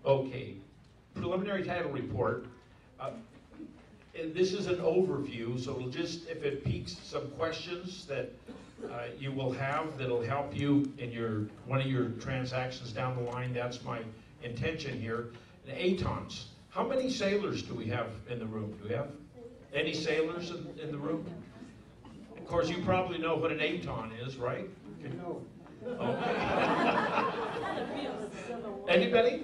Okay, preliminary title report. And this is an overview, so it'll just, if it piques some questions that you will have that'll help you in one of your transactions down the line, that's my intention here. And ATONs, how many sailors do we have in the room? Do we have any sailors in the room? Of course, you probably know what an ATON is, right? No. Okay. Anybody?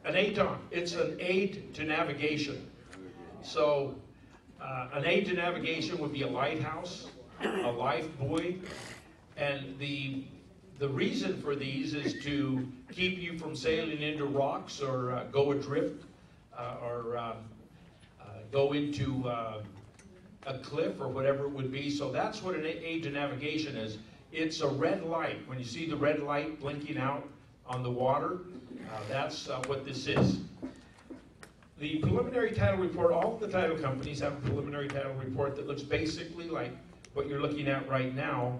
An ATON. It's an aid to navigation. So, an aid to navigation would be a lighthouse, a life buoy, and the reason for these is to keep you from sailing into rocks or go adrift or go into a cliff or whatever it would be. So that's what an aid to navigation is. It's a red light. When you see the red light blinking out on the water, that's what this is. The preliminary title report, all of the title companies have a preliminary title report that looks basically like what you're looking at right now.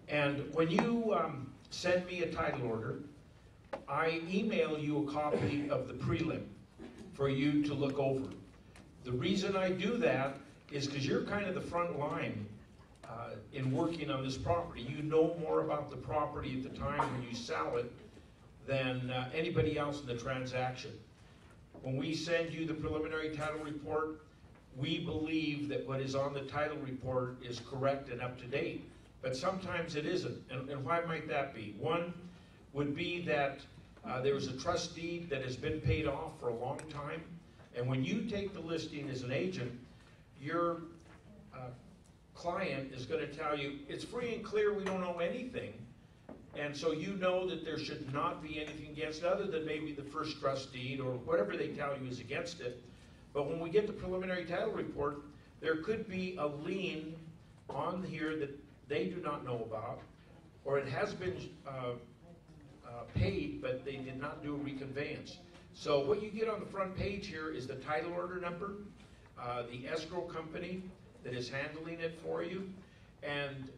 And when you send me a title order, I email you a copy of the prelim for you to look over. The reason I do that is because you're kind of the front line in working on this property. You know more about the property at the time when you sell it than anybody else in the transaction. When we send you the preliminary title report, we believe that what is on the title report is correct and up to date, but sometimes it isn't. And why might that be? One would be that there was a trust deed that has been paid off for a long time, and when you take the listing as an agent, your client is going to tell you, it's free and clear, we don't owe anything. And so you know that there should not be anything against it other than maybe the first trust deed or whatever they tell you is against it. But when we get the preliminary title report, there could be a lien on here that they do not know about, or it has been paid, but they did not do a reconveyance. So what you get on the front page here is the title order number, the escrow company that is handling it for you, and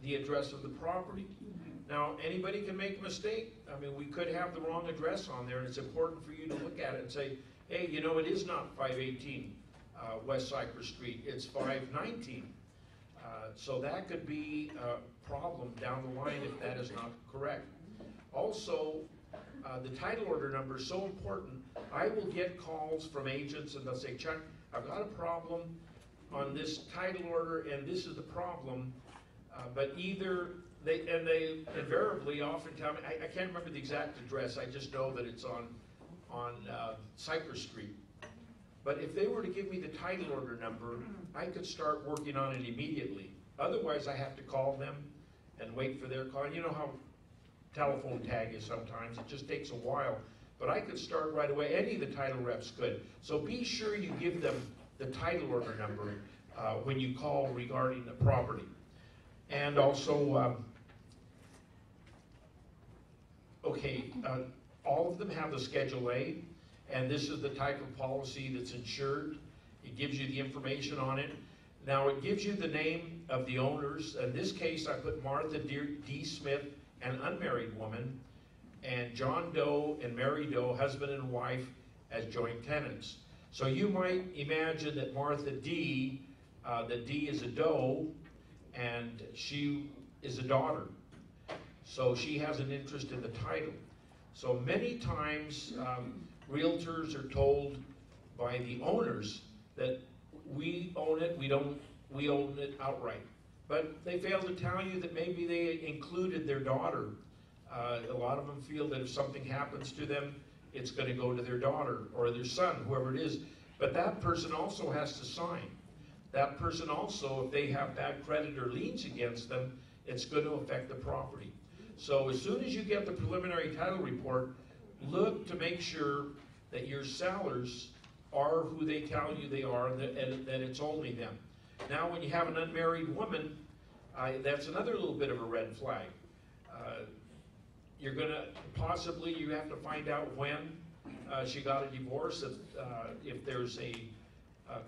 the address of the property. Now, anybody can make a mistake. I mean, we could have the wrong address on there, and it's important for you to look at it and say, hey, you know, it is not 518 West Cypress Street, it's 519. So that could be a problem down the line if that is not correct. Also, the title order number is so important. I will get calls from agents and they'll say, Chuck, I've got a problem on this title order and this is the problem, but either they invariably often tell me, I can't remember the exact address, I just know that it's on Cypress Street. But if they were to give me the title order number, I could start working on it immediately. Otherwise, I have to call them and wait for their call. And you know how telephone tag is sometimes, it just takes a while. But I could start right away, any of the title reps could. So be sure you give them the title order number when you call regarding the property. And also, all of them have the Schedule A, and this is the type of policy that's insured. It gives you the information on it. Now it gives you the name of the owners. In this case, I put Martha D. Smith, an unmarried woman, and John Doe and Mary Doe, husband and wife, as joint tenants. So you might imagine that Martha D, the D is a Doe, and she is a daughter. So she has an interest in the title. So many times, realtors are told by the owners that we own it, we own it outright. But they fail to tell you that maybe they included their daughter. A lot of them feel that if something happens to them, it's going to go to their daughter or their son, whoever it is. But that person also has to sign. That person also, if they have bad credit or liens against them, it's going to affect the property. So as soon as you get the preliminary title report, look to make sure that your sellers are who they tell you they are and that it's only them. Now when you have an unmarried woman, that's another little bit of a red flag. You're gonna, possibly you have to find out when she got a divorce, if there's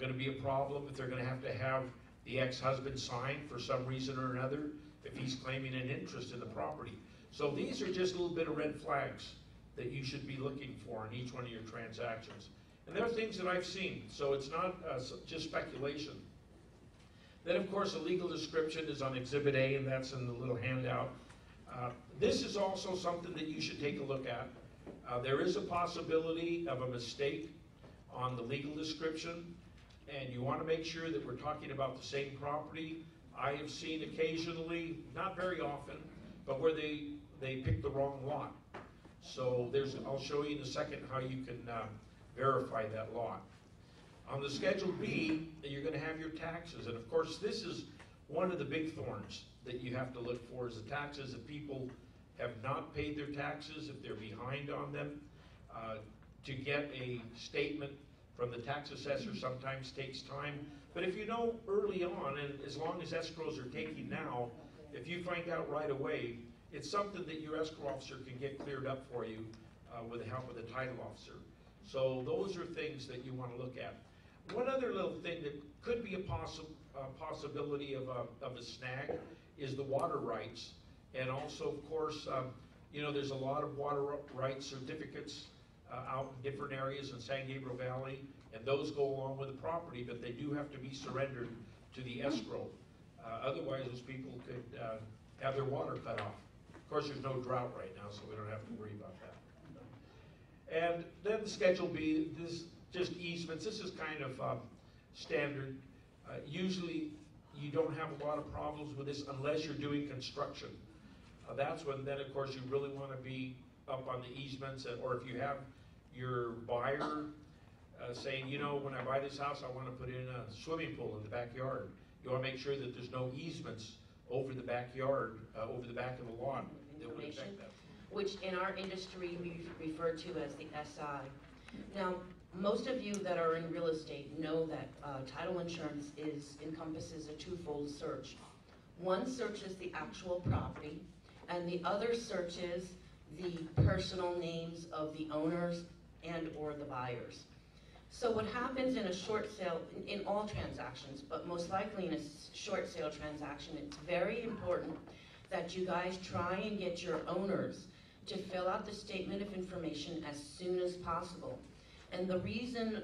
gonna be a problem, if they're gonna have the ex-husband sign for some reason or another, if he's claiming an interest in the property. So these are just a little bit of red flags that you should be looking for in each one of your transactions. And there are things that I've seen, so it's not just speculation. Then, of course, a legal description is on Exhibit A, and that's in the little handout. This is also something that you should take a look at. There is a possibility of a mistake on the legal description, and you want to make sure that we're talking about the same property. I have seen occasionally, not very often, but where they pick the wrong lot. So I'll show you in a second how you can verify that lot. On the Schedule B, you're going to have your taxes, and of course this is one of the big thorns that you have to look for, is the taxes. If people have not paid their taxes, if they're behind on them, to get a statement from the tax assessor sometimes takes time. But if you know early on, and as long as escrows are taking now, if you find out right away, it's something that your escrow officer can get cleared up for you with the help of the title officer. So those are things that you want to look at. One other little thing that could be a possibility of a snag is the water rights. And also, of course, you know, there's a lot of water rights certificates out in different areas in San Gabriel Valley, and those go along with the property, but they do have to be surrendered to the escrow. Otherwise, those people could have their water cut off. Of course, there's no drought right now, so we don't have to worry about that. And then the Schedule B, this just easements. This is kind of standard. Usually, you don't have a lot of problems with this unless you're doing construction. That's when then, of course, you really want to be up on the easements, or if you have your buyer saying, you know, when I buy this house, I want to put in a swimming pool in the backyard. You want to make sure that there's no easements over the backyard, over the back of the lawn that would affect that. Which in our industry we refer to as the SI. Now, most of you that are in real estate know that title insurance encompasses a twofold search. One searches the actual property, and the other searches the personal names of the owners and or the buyers. So what happens in a short sale, in all transactions, but most likely in a short sale transaction, it's very important that you guys try and get your owners to fill out the statement of information as soon as possible. And the reason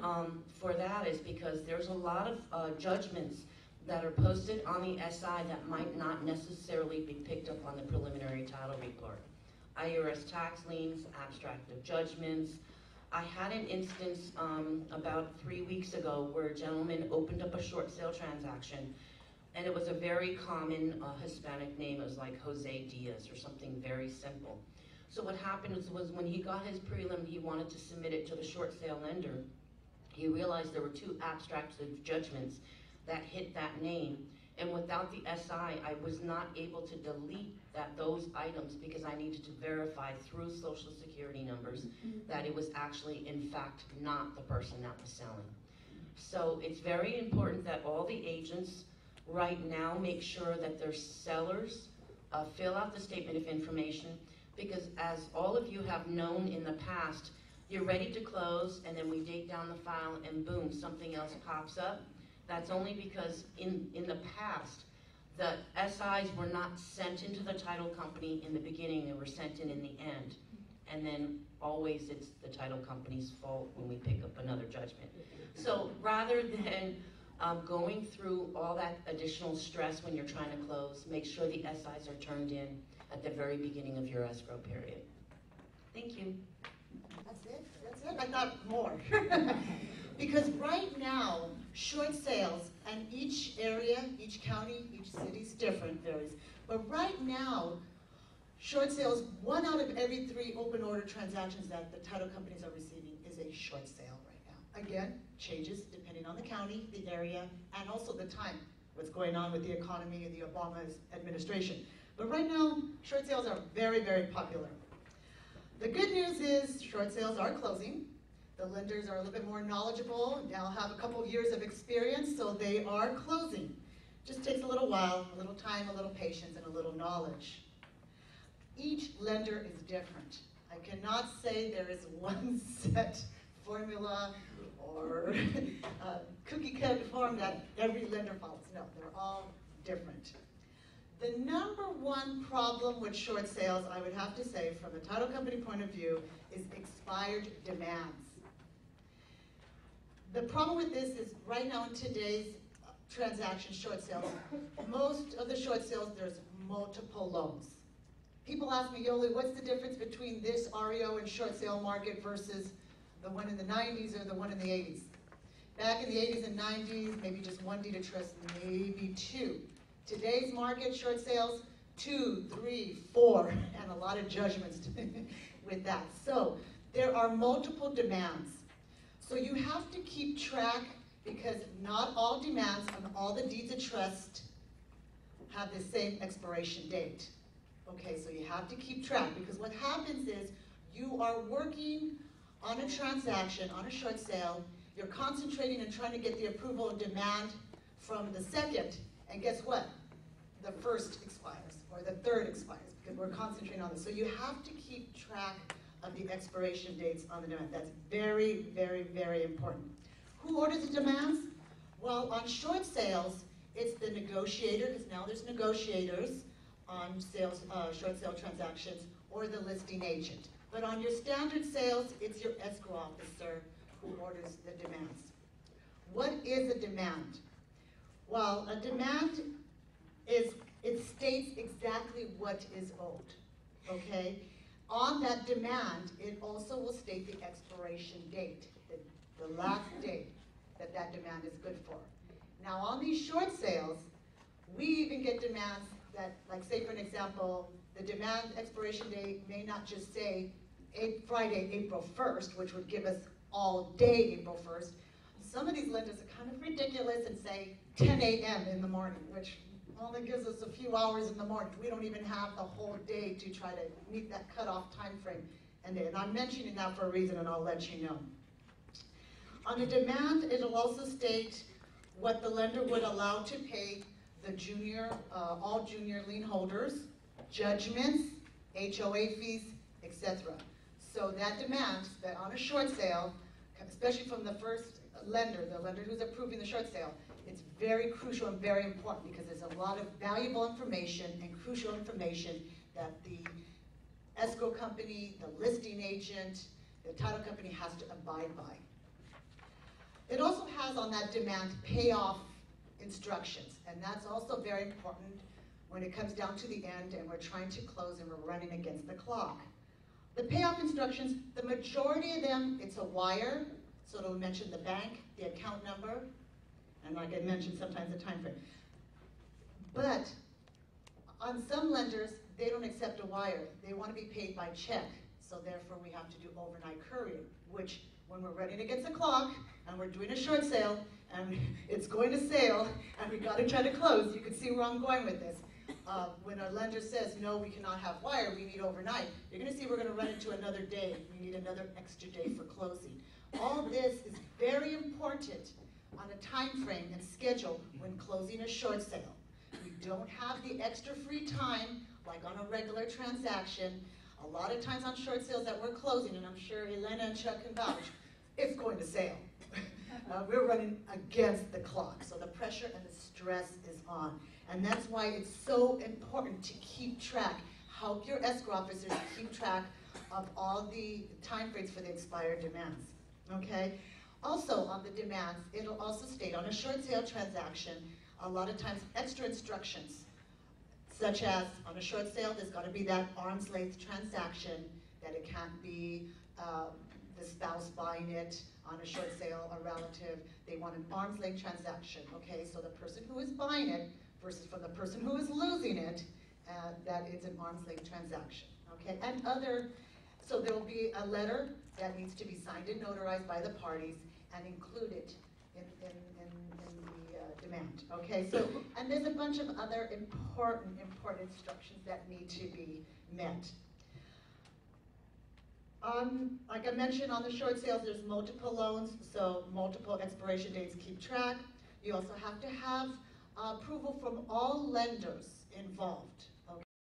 for that is because there's a lot of judgments that are posted on the SI that might not necessarily be picked up on the preliminary title report. IRS tax liens, abstract of judgments. I had an instance about 3 weeks ago where a gentleman opened up a short sale transaction, and it was a very common Hispanic name. It was like Jose Diaz or something very simple. So what happened was when he got his prelim, he wanted to submit it to the short sale lender. He realized there were 2 abstracts of judgments that hit that name. And without the SI, I was not able to delete those items because I needed to verify through Social Security numbers that it was actually, in fact, not the person that was selling. So it's very important that all the agents right now make sure that their sellers fill out the statement of information, because as all of you have known in the past, you're ready to close and then we date down the file and boom, something else pops up. That's only because in the past, the SIs were not sent into the title company in the beginning, they were sent in the end. And then always it's the title company's fault when we pick up another judgment. So rather than going through all that additional stress when you're trying to close, make sure the SIs are turned in at the very beginning of your escrow period. Thank you. That's it? That's it? I thought more. Because right now, short sales, and each area, each county, each city's different, varies. But right now, short sales, 1 out of every 3 open order transactions that the title companies are receiving is a short sale right now. Again, changes depending on the county, the area, and also the time, what's going on with the economy and the Obama administration. But right now, short sales are very, very popular. The good news is short sales are closing. The lenders are a little bit more knowledgeable, now have a couple of years of experience, so they are closing. Just takes a little while, a little time, a little patience, and a little knowledge. Each lender is different. I cannot say there is one set formula or cookie cutter form that every lender follows. No, they're all different. The number one problem with short sales, I would have to say, from a title company point of view, is expired demands. The problem with this is right now in today's transaction short sales, most of the short sales, there's multiple loans. People ask me, Yoli, what's the difference between this REO and short sale market versus the one in the 90s or the one in the 80s? Back in the 80s and 90s, maybe just one deed of trust, maybe two. Today's market, short sales, 2, 3, 4, and a lot of judgments with that. So there are multiple demands. So you have to keep track because not all demands on all the deeds of trust have the same expiration date. Okay, so you have to keep track because what happens is you are working on a transaction, on a short sale, you're concentrating and trying to get the approval and demand from the second, and guess what? The first expires, or the third expires, because we're concentrating on this. So you have to keep track of the expiration dates on the demand. That's very, very, very important. Who orders the demands? Well, on short sales, it's the negotiator, because now there's negotiators on sales, short sale transactions, or the listing agent. But on your standard sales, it's your escrow officer who orders the demands. What is a demand? Well, a demand is, it states exactly what is owed, okay? On that demand, it also will state the expiration date, the last date that that demand is good for. Now on these short sales, we even get demands that, like say for an example, the demand expiration date may not just say Friday, April 1st, which would give us all day April 1st. Some of these lenders are kind of ridiculous and say 10 a.m. in the morning, which only gives us a few hours in the morning. We don't even have the whole day to try to meet that cutoff time frame. And I'm mentioning that for a reason, and I'll let you know. On a demand, it'll also state what the lender would allow to pay the junior, all junior lien holders, judgments, HOA fees, etc. So that demand, that on a short sale, especially from the first lender, the lender who's approving the short sale, it's very crucial and very important because there's a lot of valuable information and crucial information that the escrow company, the listing agent, the title company has to abide by. It also has on that demand payoff instructions, and that's also very important when it comes down to the end and we're trying to close and we're running against the clock. The payoff instructions, the majority of them, it's a wire, so it'll mention the bank, the account number, and like I mentioned, sometimes the time frame. But on some lenders, they don't accept a wire. They want to be paid by check, so therefore we have to do overnight courier, which when we're running against the clock and we're doing a short sale and it's going to sale and we got to try to close, you can see where I'm going with this. When a lender says, no, we cannot have wire, we need overnight, you're going to see we're going to run into another day. We need another extra day for closing. All this is very important on a time frame and schedule when closing a short sale. We don't have the extra free time like on a regular transaction. A lot of times on short sales that we're closing, and I'm sure Elena and Chuck can vouch, it's going to sale. We're running against the clock, so the pressure and the stress is on. And that's why it's so important to keep track. Help your escrow officers keep track of all the time frames for the expired demands, okay? Also on the demands, it'll also state on a short sale transaction, a lot of times extra instructions, such as on a short sale, there's got to be that arm's length transaction, that it can't be the spouse buying it on a short sale, a relative. They want an arm's length transaction, okay? So the person who is buying it versus from the person who is losing it, that it's an arm's length transaction, okay? And other, so there will be a letter that needs to be signed and notarized by the parties and included in the demand, okay? So, and there's a bunch of other important instructions that need to be met. Like I mentioned, on the short sales, there's multiple loans, so multiple expiration dates keep track. You also have to have approval from all lenders involved.